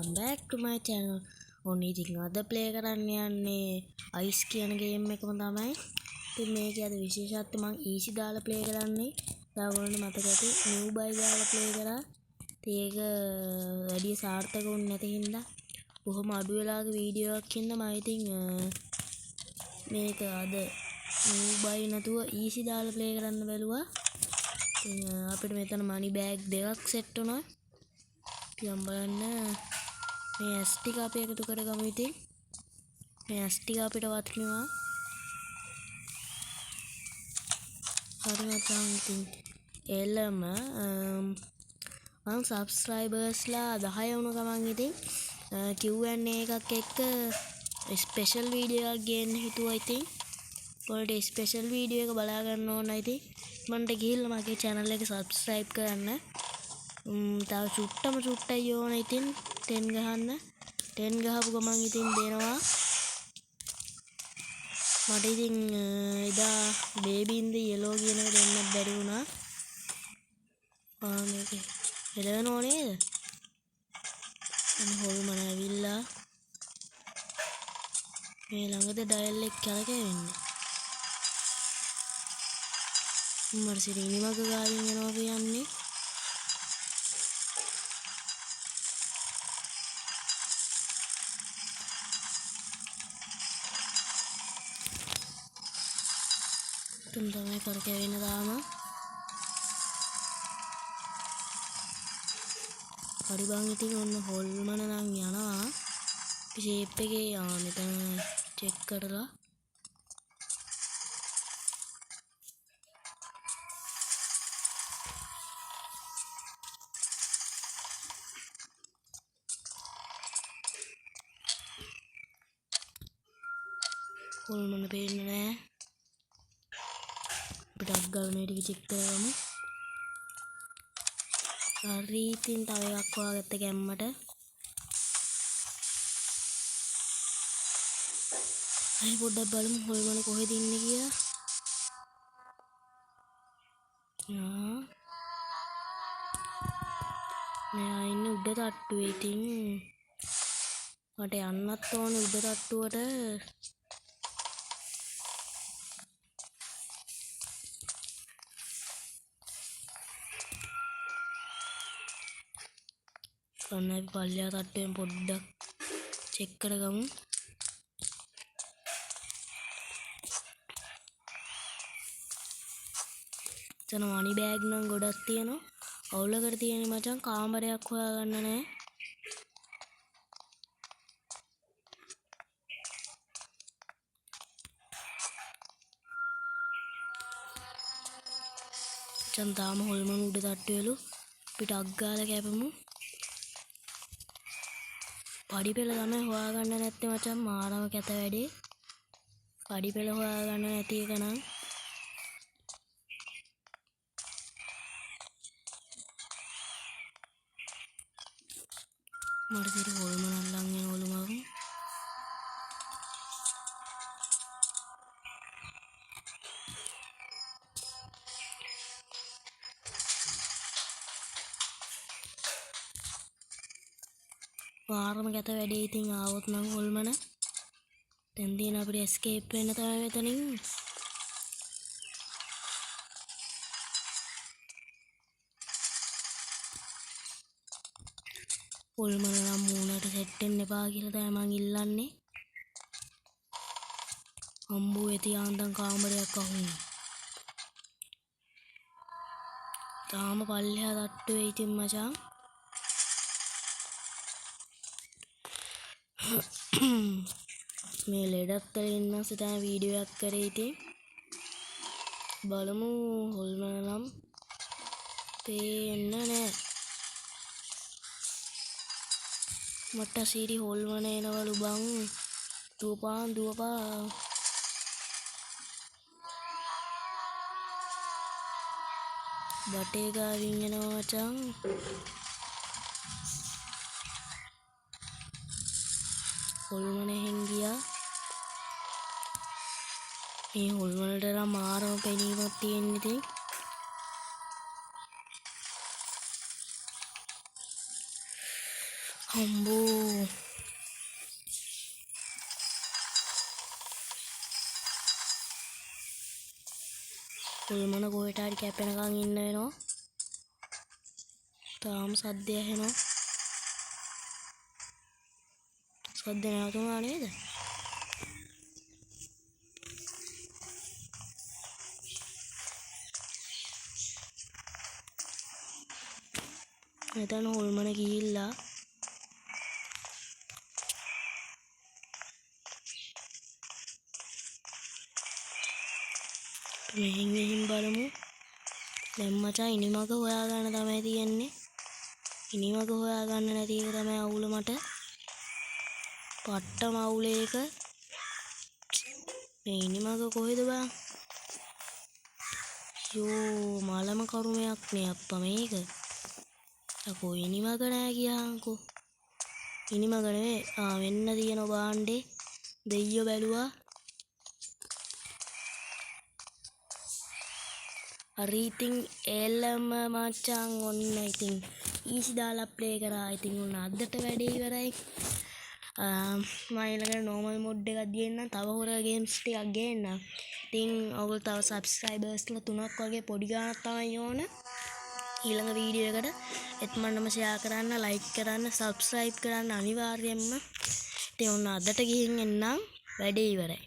welcome back to my channel. ඔන්න ඉතින් අද ප්ලේ කරන්න යන්නේ අයිස් කියන ගේම් එකම තමයි. ඉතින් මේකේ අද විශේෂත්වය මම ඊසි දාලා ප්ලේ කරන්නේ. ඔයාලට මතක ඇති නිව් බයි දාලා ප්ලේ කරා. ඉතින් ඒක වැඩි සාර්ථක වුණ නැති හින්දා බොහොම අඩු වෙලාවක වීඩියෝ එකක් හින්දා මම ඉතින් මේක අද නිව් බයි නැතුව ඊසි දාලා ප්ලේ කරන්න බැලුවා. ඉතින් අපිට මෙතන මනි බෑග් දෙකක් සෙට් වුණා. ඉතින් බලන්න මේ ඇස් ටික අපි එකතු කරගමු. ඉතින් මේ ඇස් ටික අපිට වටිනවා. හරි මචං ඉතින් එළම මම සබ්ස්ක්‍රයිබර්ස්ලා 10 වුණ ගමන් ඉතින් Q&A එකක් එක්ක ස්පෙෂල් වීඩියෝ එකක් ගේන්න හිතුවා. ඉතින් ඔයාලට ස්පෙෂල් වීඩියෝ එක බලා ගන්න ඕන. ඉතින් මන්ට ගිහිල්ලා මගේ channel එක subscribe කරන්න. තව චුට්ටයි ඕන. ඉතින් 10 ගහන්න. 10 ගහපු ගමන් ඉතින් දෙනවා. මට ඉතින් එදා baby in the yellow කියන එක දෙන්නත් බැරි වුණා. මේකේ එළවෙනව නේද? අනේ හොල්මන ඇවිල්ලා මේ ළඟද ඩයල් එක කලකෙන්නේ. මට සිරිනි මග ගාලින් යනවා කියන්නේ. තුන් තමයි කරකැවෙන තාම. හරි බං ඉතින් ඔන්න හොල්මන නම් යනවා. ෂේප් එකේ මෙතන චෙක් කරලා හොල්මන පේන්නේ නැහැ. පිටක් ගාලා මේ ටික චෙක් කරගමු. හරි ඉතින් තව එකක් හොයාගත්ත ගැම්මට. අයි පොඩ්ඩක් බලමු හොල්මන කොහෙද ඉන්නේ කියලා. මෙයා ඉන්නේ උඩ තට්ටුවේ. ඉතින් මට යන්නත් ඕනේ උඩ තට්ටුවට. ඔන්න අපි පල්ලියා තට්ටුවෙන් පොඩ්ඩක් චෙක් කරගමු. එතන මනි බෑග් නම් ගොඩක් තියෙනවා. අවුලකට තියෙන්නේ මචං කාමරයක් හොයාගන්න නැහැ. මචං තාම හොල්මන උඩ තට්ටුවලු. පිට අග්ගාලා කැපමු. පඩිපෙළ තමයි හොයාගන්න නැත්තේ මචං. මාරම කැත වැඩේ. පඩිපෙළ හොයාගන්න නැති එක නම් මට සිරි හොල්මන අල්ලන් යනවලු මම. මාරම කැත වැඩේ. ඉතින් ආවොත් නම් හොල්මන දැන් දින අපිට escape වෙන්න තමයි මෙතනින්. හොල්මන නම් මූණට සෙට් වෙන්න එපා කියලා තමයි මං ඉල්ලන්නේ. අම්බෝ ඇති ආන්දම් කාමරයක් අහුනේ. තාම පල්ලෙහා තට්ටුවේ. ඉතින් මචං මේ ලෙඩත් වල ඉන්නස්සේ තමයි වීඩියෝ එකක් කරේ. ඉතින් බලමු හොල්මන නම් පේන්නේ නැහැ. මට සිරි හොල්මන එනවලු බං. දුවපා බටේ ගාවින් යනවා මචං. හොල්මන එහෙන් ගියා. මේ හොල්මනට නම් මාරම පෙනීමක් තියෙන. ඉතින් අම්බෝ මොන කොහෙට හරි කැපෙනකන් ඉන්න වෙනවා. තාම සද්දය ඇහෙනවා. සද්ද නැවතුණා නේද? මෙතන හොල්මන ගිහිල්ලා මෙහෙන් බලමු. දැන් මචං ඉනිමග හොයාගන්න තමයි තියෙන්නේ. ඉනිමග හොයාගන්න නැති එක තමයි අවුල මට. පට්ටම අවුල ඒක. මේ ඉනිමග කොහෙද බං? යෝ මලම කරුමයක් නේ අප්පා මේක. අකෝ ඉනිමග නෑ ගියාන්කෝ. ඉනිමග නෙවෙයි. වෙන්න තියෙන බාණ්ඩේ දෙයියෝ බැලුවා. හරි ඉතින් එල්ලම මචං ඔන්න ඉතින් ඊසි දාලා ප්ලේ කරා. ඉතින් ඔන්න අදට වැඩේ ඉවරයි. මම ඊළඟට normal mode එකක් ගේන්නම්. තව horror games ටිකක් ගේන්නම්. ඉතින් ඔයගොල්ලෝ තව subscribers ලා 3ක් වගේ පොඩි ගාණක් තමයි ඕන. ඊළඟ වීඩියෝ එකට එත්මන්නම share කරන්න, like කරන්න, subscribe කරන්න අනිවාර්යයෙන්ම. ඉතින් ඔන්න අදට ගිහින් එන්නම්. වැඩේ ඉවරයි.